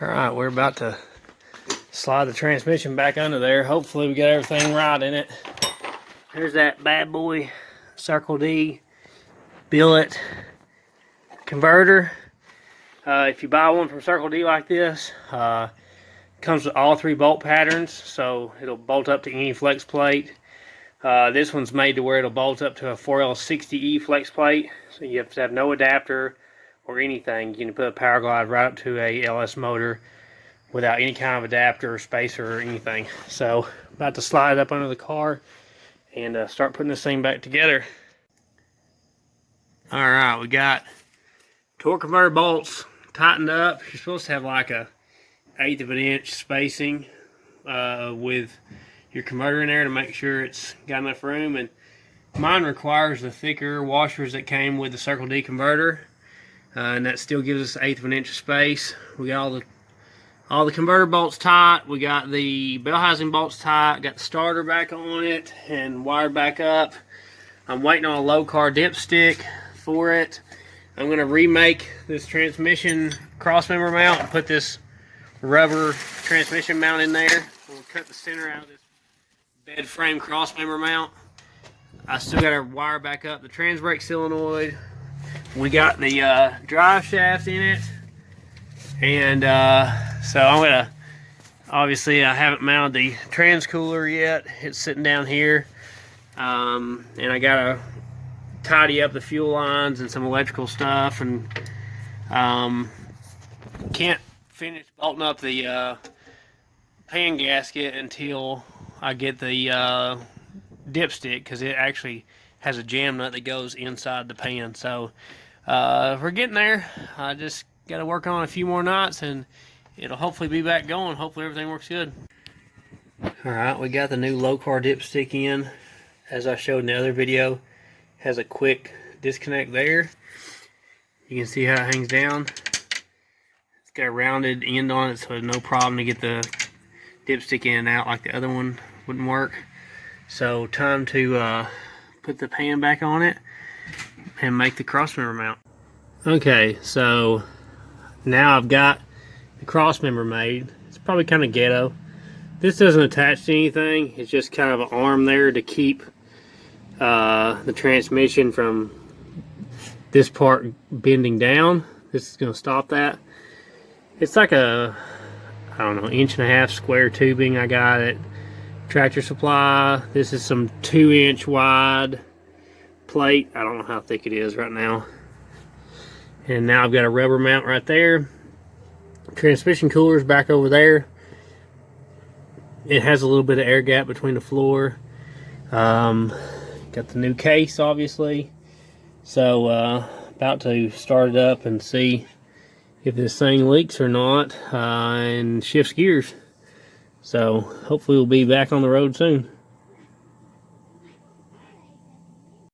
Alright, we're about to slide the transmission back under there. Hopefully we got everything right in it. There's that bad boy Circle D billet converter. If you buy one from Circle D like this, it comes with all 3 bolt patterns, so it'll bolt up to any flex plate. This one's made to where it'll bolt up to a 4L60E flex plate, so you have to have no adapter or anything. You can put a power glide right up to a LS motor without any kind of adapter or spacer or anything. So about to slide up under the car and start putting this thing back together. Alright, we got torque converter bolts tightened up. You're supposed to have like a 1/8 of an inch spacing with your converter in there to make sure it's got enough room, and mine requires the thicker washers that came with the Circle D converter, and that still gives us 1/8 of an inch of space. We got all the converter bolts tight. We got the bell housing bolts tight. Got the starter back on it and wired back up. I'm waiting on a low car dipstick for it. I'm going to remake this transmission crossmember mount and put this rubber transmission mount in there. We'll cut the center out of this bed frame crossmember mount. I still got to wire back up the trans brake solenoid. We got the drive shaft in it, and so I'm gonna, obviously I haven't mounted the trans cooler yet. It's sitting down here, and I gotta tidy up the fuel lines and some electrical stuff, and can't finish bolting up the pan gasket until I get the dipstick, because it actually has a jam nut that goes inside the pan. So we're getting there. I just got to work on a few more knots and it'll hopefully be back going. Hopefully everything works good. Alright, we got the new low car dipstick in. As I showed in the other video, has a quick disconnect there. You can see how it hangs down. It's got a rounded end on it, so there's no problem to get the dipstick in and out like the other one wouldn't work. So time to put the pan back on it and make the crossmember mount. Okay, so now I've got the crossmember made. It's probably kind of ghetto. This doesn't attach to anything. It's just kind of an arm there to keep the transmission from this part bending down. This is going to stop that. It's like a, I don't know, 1.5 inch square tubing I got at Tractor Supply. This is some 2-inch wide plate. I don't know how thick it is right now. And now I've got a rubber mount right there. Transmission cooler's back over there. It has a little bit of air gap between the floor. Got the new case, obviously. So about to start it up and see if this thing leaks or not, and shifts gears. So hopefully we'll be back on the road soon.